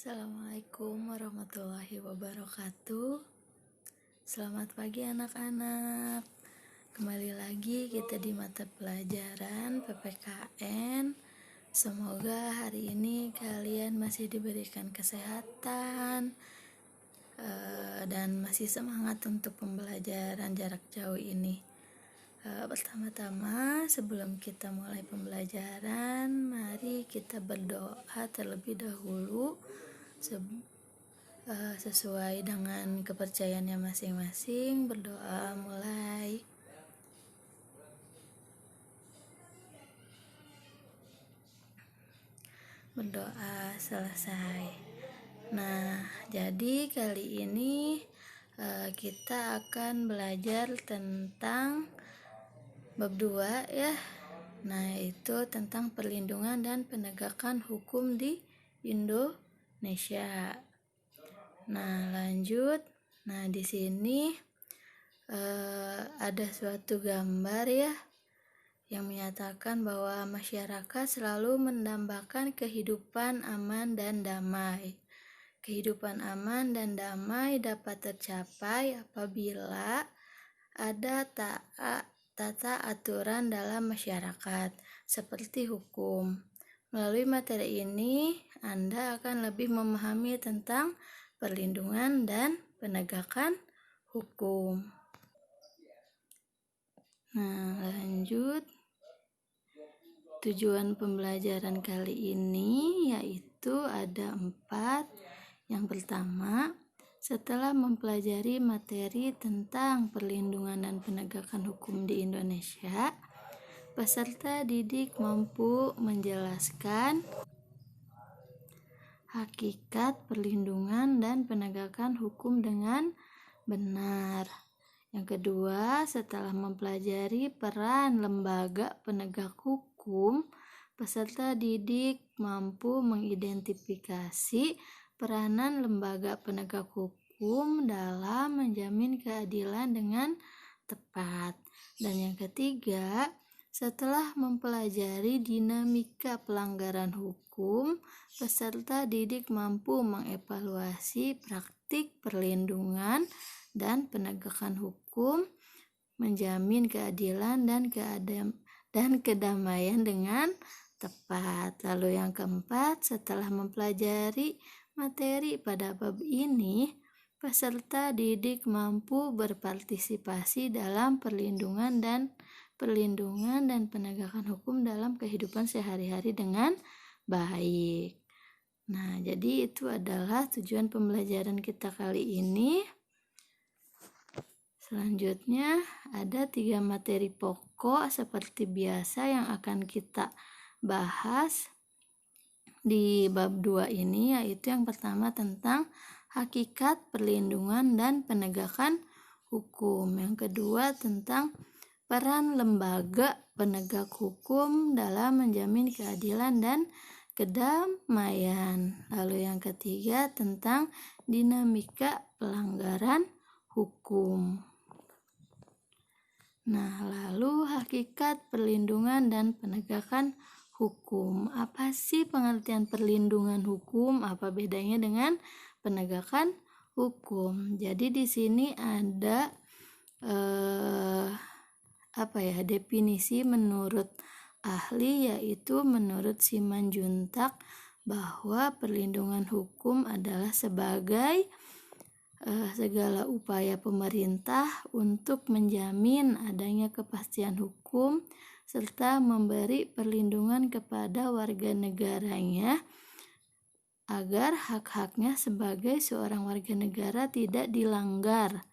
Assalamualaikum warahmatullahi wabarakatuh. Selamat pagi anak-anak. Kembali lagi kita di mata pelajaran PPKN. Semoga hari ini kalian masih diberikan kesehatan dan masih semangat untuk pembelajaran jarak jauh ini. Pertama-tama sebelum kita mulai pembelajaran, mari kita berdoa terlebih dahulu sesuai dengan kepercayaannya masing-masing. Berdoa mulai. Berdoa selesai. Nah, jadi kali ini kita akan belajar tentang bab 2 ya. Nah, itu tentang perlindungan dan penegakan hukum di Indonesia. Nah, lanjut. Nah, di sini ada suatu gambar ya yang menyatakan bahwa masyarakat selalu mendambakan kehidupan aman dan damai. Kehidupan aman dan damai dapat tercapai apabila ada tata aturan dalam masyarakat, seperti hukum. Melalui materi ini, Anda akan lebih memahami tentang perlindungan dan penegakan hukum. Nah, lanjut. Tujuan pembelajaran kali ini yaitu ada 4. Yang pertama, setelah mempelajari materi tentang perlindungan dan penegakan hukum di Indonesia, peserta didik mampu menjelaskan hakikat perlindungan dan penegakan hukum dengan benar. Yang kedua, setelah mempelajari peran lembaga penegak hukum, peserta didik mampu mengidentifikasi peranan lembaga penegak hukum dalam menjamin keadilan dengan tepat. Dan yang ketiga, setelah mempelajari dinamika pelanggaran hukum, peserta didik mampu mengevaluasi praktik perlindungan dan penegakan hukum, menjamin keadilan dan kedamaian dengan tepat. Lalu yang keempat, setelah mempelajari materi pada bab ini, peserta didik mampu berpartisipasi dalam perlindungan dan penegakan hukum dalam kehidupan sehari-hari dengan baik. Nah, jadi itu adalah tujuan pembelajaran kita kali ini. Selanjutnya ada 3 materi pokok seperti biasa yang akan kita bahas di bab 2 ini, yaitu yang pertama tentang hakikat perlindungan dan penegakan hukum. Yang kedua tentang peran lembaga penegak hukum dalam menjamin keadilan dan kedamaian. Lalu yang ketiga tentang dinamika pelanggaran hukum. Nah, lalu hakikat perlindungan dan penegakan hukum. Apa sih pengertian perlindungan hukum? Apa bedanya dengan penegakan hukum? Jadi di sini ada definisi menurut ahli, yaitu menurut Simanjuntak bahwa perlindungan hukum adalah sebagai segala upaya pemerintah untuk menjamin adanya kepastian hukum serta memberi perlindungan kepada warga negaranya agar hak-haknya sebagai seorang warga negara tidak dilanggar,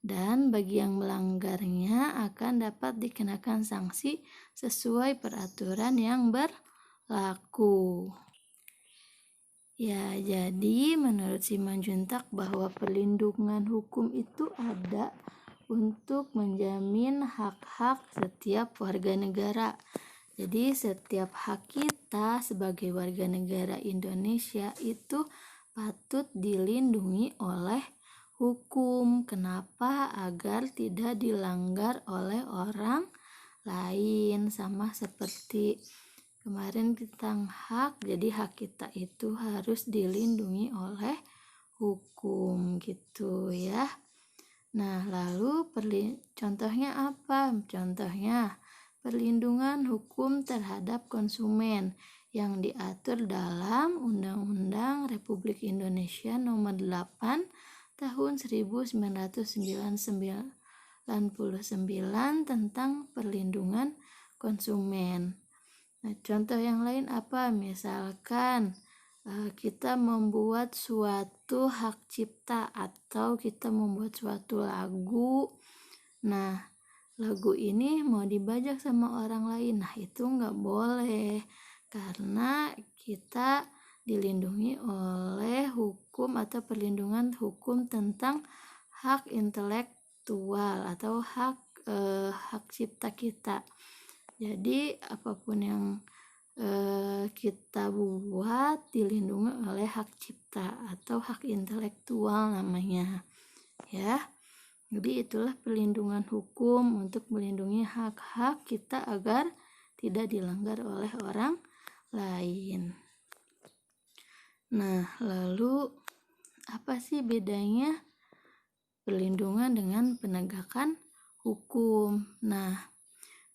dan bagi yang melanggarnya akan dapat dikenakan sanksi sesuai peraturan yang berlaku. Ya, jadi menurut Simanjuntak bahwa perlindungan hukum itu ada untuk menjamin hak-hak setiap warga negara. Jadi setiap hak kita sebagai warga negara Indonesia itu patut dilindungi oleh hukum. Kenapa? Agar tidak dilanggar oleh orang lain, sama seperti kemarin tentang hak, jadi hak kita itu harus dilindungi oleh hukum gitu ya. Nah, lalu contohnya apa? Contohnya perlindungan hukum terhadap konsumen yang diatur dalam Undang-Undang Republik Indonesia Nomor 8 Tahun 1999 tentang perlindungan konsumen. Nah, contoh yang lain apa? Misalkan kita membuat suatu hak cipta atau kita membuat suatu lagu. Nah, lagu ini mau dibajak sama orang lain. Nah, itu nggak boleh karena kita dilindungi oleh hukum atau perlindungan hukum tentang hak intelektual atau hak cipta kita. Jadi apapun yang kita buat dilindungi oleh hak cipta atau hak intelektual namanya ya. Jadi itulah perlindungan hukum untuk melindungi hak-hak kita agar tidak dilanggar oleh orang lain. Nah, lalu apa sih bedanya perlindungan dengan penegakan hukum? Nah,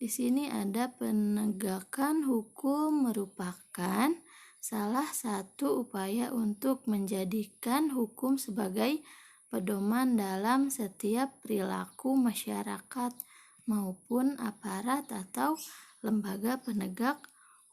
di sini ada penegakan hukum merupakan salah satu upaya untuk menjadikan hukum sebagai pedoman dalam setiap perilaku masyarakat maupun aparat atau lembaga penegak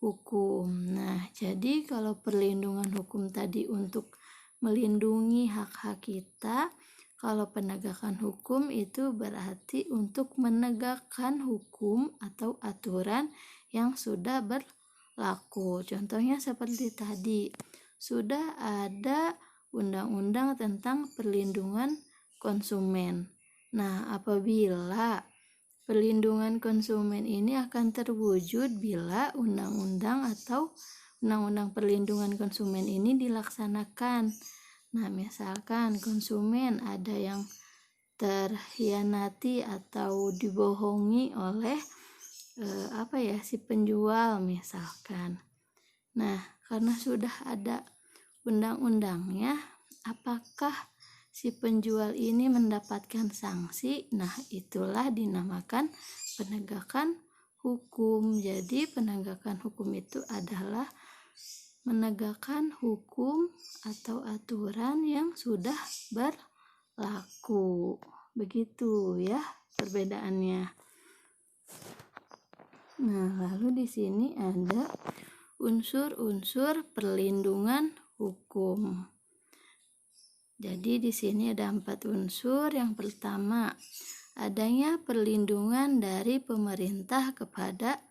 hukum. Nah, jadi kalau perlindungan hukum tadi untuk melindungi hak-hak kita, kalau penegakan hukum itu berarti untuk menegakkan hukum atau aturan yang sudah berlaku. Contohnya seperti tadi, sudah ada undang-undang tentang perlindungan konsumen. Nah, apabila perlindungan konsumen ini akan terwujud bila undang-undang atau undang-undang perlindungan konsumen ini dilaksanakan. Nah, misalkan konsumen ada yang terhianati atau dibohongi oleh si penjual misalkan. Nah, karena sudah ada undang-undangnya, apakah si penjual ini mendapatkan sanksi? Nah, itulah dinamakan penegakan hukum. Jadi, penegakan hukum itu adalah menegakkan hukum atau aturan yang sudah berlaku. Begitu ya perbedaannya. Nah, lalu di sini ada unsur-unsur perlindungan hukum. Jadi di sini ada 4 unsur. Yang pertama, adanya perlindungan dari pemerintah kepada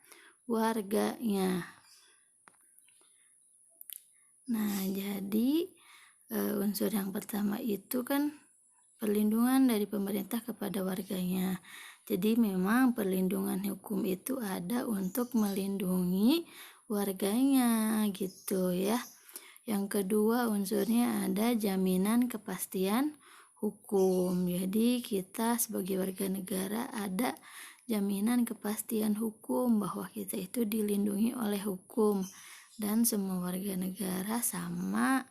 warganya. Nah, jadi unsur yang pertama itu kan perlindungan dari pemerintah kepada warganya. Jadi memang perlindungan hukum itu ada untuk melindungi warganya gitu ya. Yang kedua unsurnya ada jaminan kepastian hukum. Jadi kita sebagai warga negara ada jaminan kepastian hukum bahwa kita itu dilindungi oleh hukum. Dan semua warga negara sama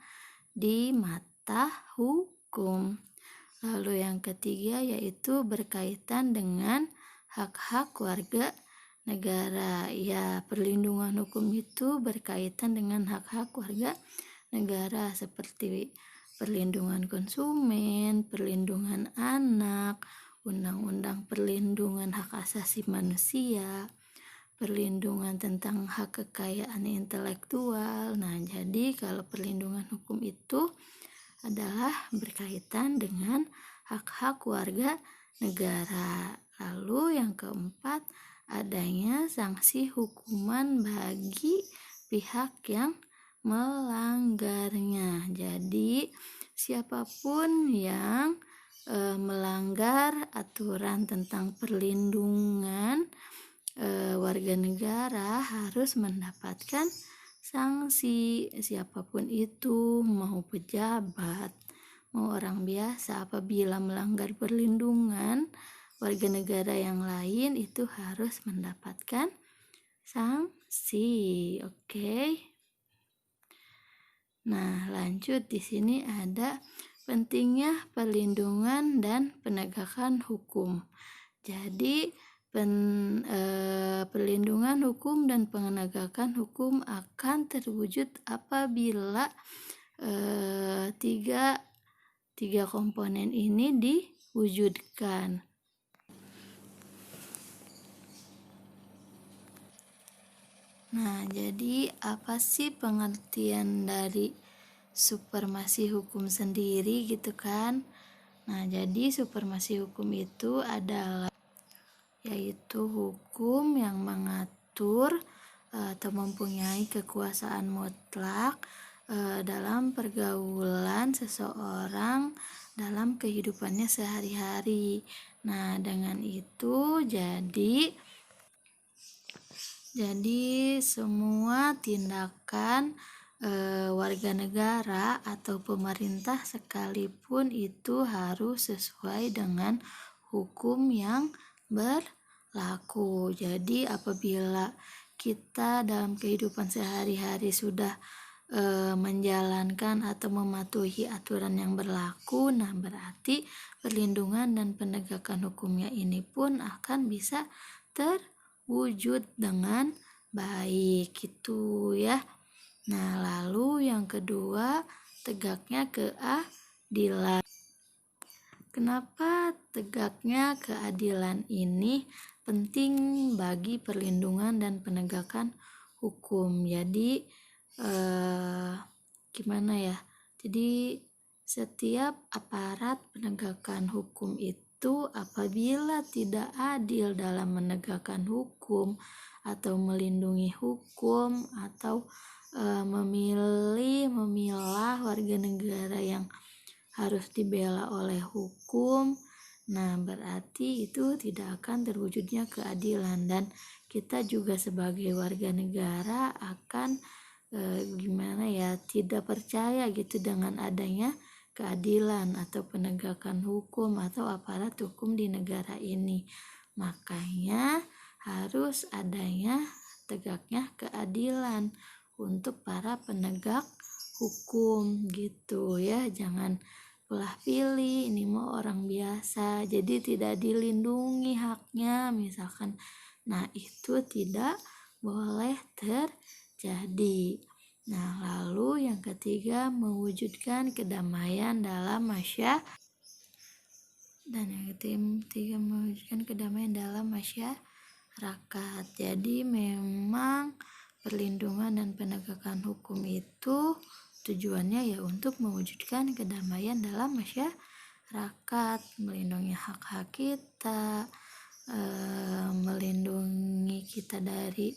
di mata hukum. Lalu yang ketiga yaitu berkaitan dengan hak-hak warga negara. Ya, perlindungan hukum itu berkaitan dengan hak-hak warga negara seperti perlindungan konsumen, perlindungan anak, undang-undang perlindungan hak asasi manusia, perlindungan tentang hak kekayaan intelektual. Nah, jadi kalau perlindungan hukum itu adalah berkaitan dengan hak-hak warga negara. Lalu yang keempat, adanya sanksi hukuman bagi pihak yang melanggarnya. Jadi, siapapun yang melanggar aturan tentang perlindungan warga negara harus mendapatkan sanksi. Siapapun itu, mau pejabat, mau orang biasa, apabila melanggar perlindungan warga negara yang lain itu harus mendapatkan sanksi. korupsi. Oke. Nah, lanjut di sini ada pentingnya perlindungan dan penegakan hukum. Jadi perlindungan hukum dan penegakan hukum akan terwujud apabila tiga komponen ini diwujudkan. Nah, jadi apa sih pengertian dari supremasi hukum sendiri gitu kan? Nah, jadi supremasi hukum itu adalah yaitu hukum yang mengatur atau mempunyai kekuasaan mutlak dalam pergaulan seseorang dalam kehidupannya sehari-hari. Nah, dengan itu jadi semua tindakan warga negara atau pemerintah sekalipun itu harus sesuai dengan hukum yang berlaku. Jadi apabila kita dalam kehidupan sehari-hari sudah menjalankan atau mematuhi aturan yang berlaku, nah berarti perlindungan dan penegakan hukumnya ini pun akan bisa terwujud dengan baik gitu ya. Nah, lalu yang kedua, tegaknya keadilan. Kenapa tegaknya keadilan ini penting bagi perlindungan dan penegakan hukum? Jadi gimana ya? Jadi setiap aparat penegakan hukum itu apabila tidak adil dalam menegakkan hukum atau melindungi hukum atau memilah warga negara yang harus dibela oleh hukum, nah berarti itu tidak akan terwujudnya keadilan dan kita juga sebagai warga negara akan tidak percaya gitu dengan adanya keadilan atau penegakan hukum atau aparat hukum di negara ini. Makanya harus adanya tegaknya keadilan untuk para penegak hukum gitu ya. Jangan belah pilih, ini mau orang biasa jadi tidak dilindungi haknya misalkan. Nah, itu tidak boleh terjadi. Nah, lalu yang ketiga, mewujudkan kedamaian dalam masyarakat. Dan yang ketiga, mewujudkan kedamaian dalam masyarakat. Jadi memang perlindungan dan penegakan hukum itu tujuannya ya untuk mewujudkan kedamaian dalam masyarakat, melindungi hak-hak kita, melindungi kita dari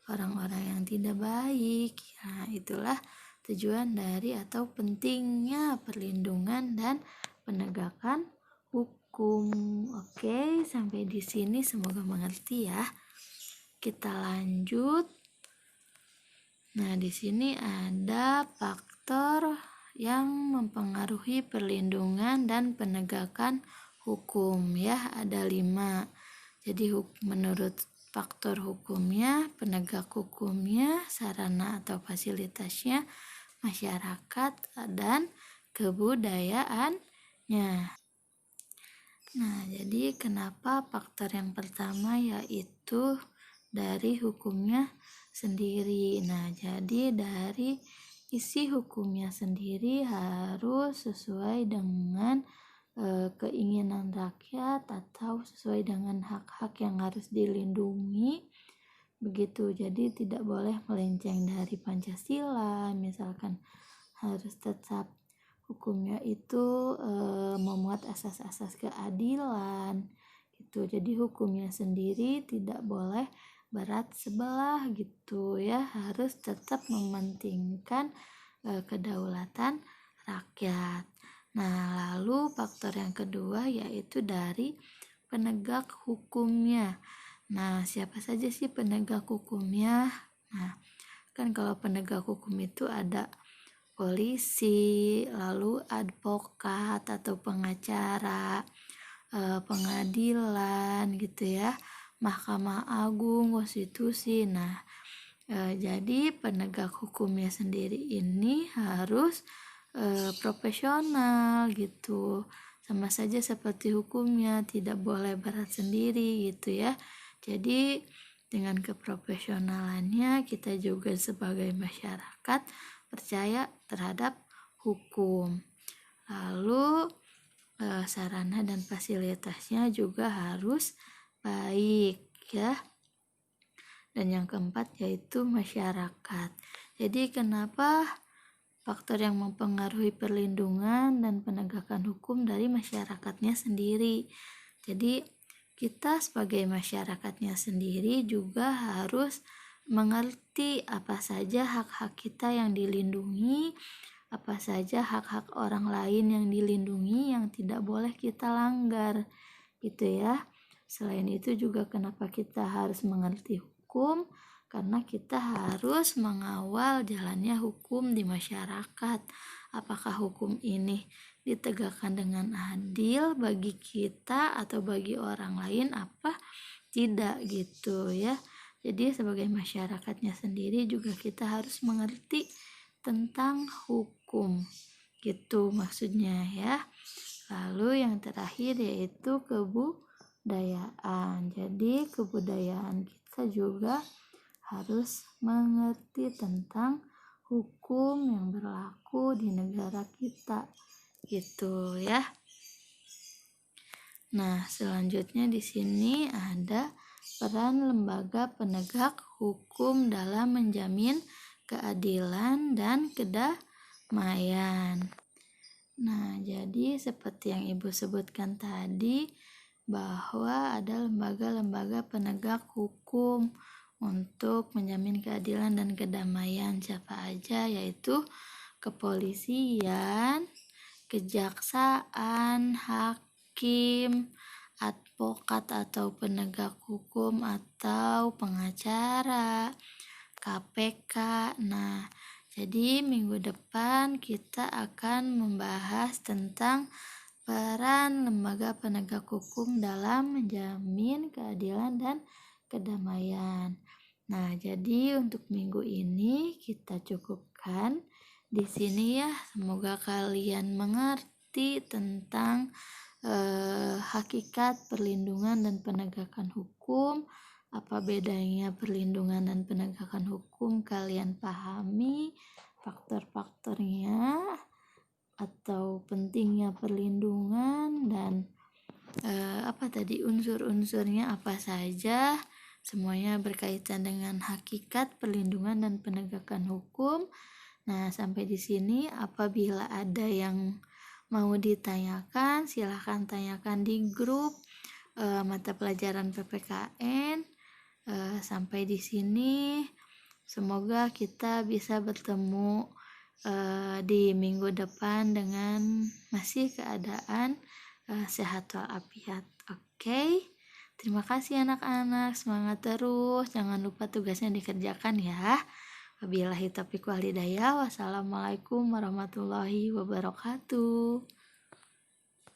orang-orang yang tidak baik. Nah, itulah tujuan dari atau pentingnya perlindungan dan penegakan hukum. Oke, sampai di sini semoga mengerti ya. Kita lanjut. Nah, di sini ada faktor yang mempengaruhi perlindungan dan penegakan hukum ya, ada 5. Jadi menurut faktor hukumnya, penegak hukumnya, sarana atau fasilitasnya, masyarakat, dan kebudayaannya. Nah, jadi kenapa faktor yang pertama yaitu dari hukumnya sendiri. Nah, jadi dari isi hukumnya sendiri harus sesuai dengan keinginan rakyat atau sesuai dengan hak-hak yang harus dilindungi. Begitu. Jadi tidak boleh melenceng dari Pancasila, misalkan harus tetap hukumnya itu memuat asas-asas keadilan gitu. Jadi hukumnya sendiri tidak boleh berat sebelah gitu ya, harus tetap mementingkan kedaulatan rakyat. Nah, lalu faktor yang kedua yaitu dari penegak hukumnya. Nah, siapa saja sih penegak hukumnya? Nah, kan kalau penegak hukum itu ada polisi, lalu advokat atau pengacara, pengadilan gitu ya, Mahkamah Agung, konstitusi. Nah, Jadi penegak hukumnya sendiri ini harus profesional gitu, sama saja seperti hukumnya, tidak boleh berat sendiri gitu ya. Jadi dengan keprofesionalannya kita juga sebagai masyarakat percaya terhadap hukum. Lalu sarana dan fasilitasnya juga harus baik ya. Dan yang keempat yaitu masyarakat. Jadi kenapa faktor yang mempengaruhi perlindungan dan penegakan hukum dari masyarakatnya sendiri. Jadi kita sebagai masyarakatnya sendiri juga harus mengerti apa saja hak-hak kita yang dilindungi, apa saja hak-hak orang lain yang dilindungi yang tidak boleh kita langgar gitu ya. Selain itu juga kenapa kita harus mengerti hukum, karena kita harus mengawal jalannya hukum di masyarakat. Apakah hukum ini ditegakkan dengan adil bagi kita atau bagi orang lain apa tidak gitu ya. Jadi sebagai masyarakatnya sendiri juga kita harus mengerti tentang hukum gitu maksudnya ya. Lalu yang terakhir yaitu kebudayaan. Jadi kebudayaan kita juga harus mengerti tentang hukum yang berlaku di negara kita gitu ya. Nah, selanjutnya di sini ada peran lembaga penegak hukum dalam menjamin keadilan dan kedamaian. Nah, jadi seperti yang Ibu sebutkan tadi, bahwa ada lembaga-lembaga penegak hukum untuk menjamin keadilan dan kedamaian. Siapa aja? Yaitu kepolisian, kejaksaan, hakim, advokat atau penegak hukum atau pengacara, KPK. Nah, jadi minggu depan kita akan membahas tentang peran lembaga penegak hukum dalam menjamin keadilan dan kedamaian. Nah, jadi untuk minggu ini kita cukupkan di sini ya. Semoga kalian mengerti tentang hakikat perlindungan dan penegakan hukum. Apa bedanya perlindungan dan penegakan hukum, kalian pahami faktor-faktornya atau pentingnya perlindungan dan unsur-unsurnya apa saja. Semuanya berkaitan dengan hakikat perlindungan dan penegakan hukum. Nah, sampai di sini apabila ada yang mau ditanyakan, silahkan tanyakan di grup mata pelajaran PPKN. Sampai di sini, semoga kita bisa bertemu di minggu depan dengan masih keadaan sehat walafiat. Oke. Terima kasih anak-anak, semangat terus, jangan lupa tugasnya dikerjakan ya. Wabillahi taufiq wal hidayah. Wassalamualaikum warahmatullahi wabarakatuh.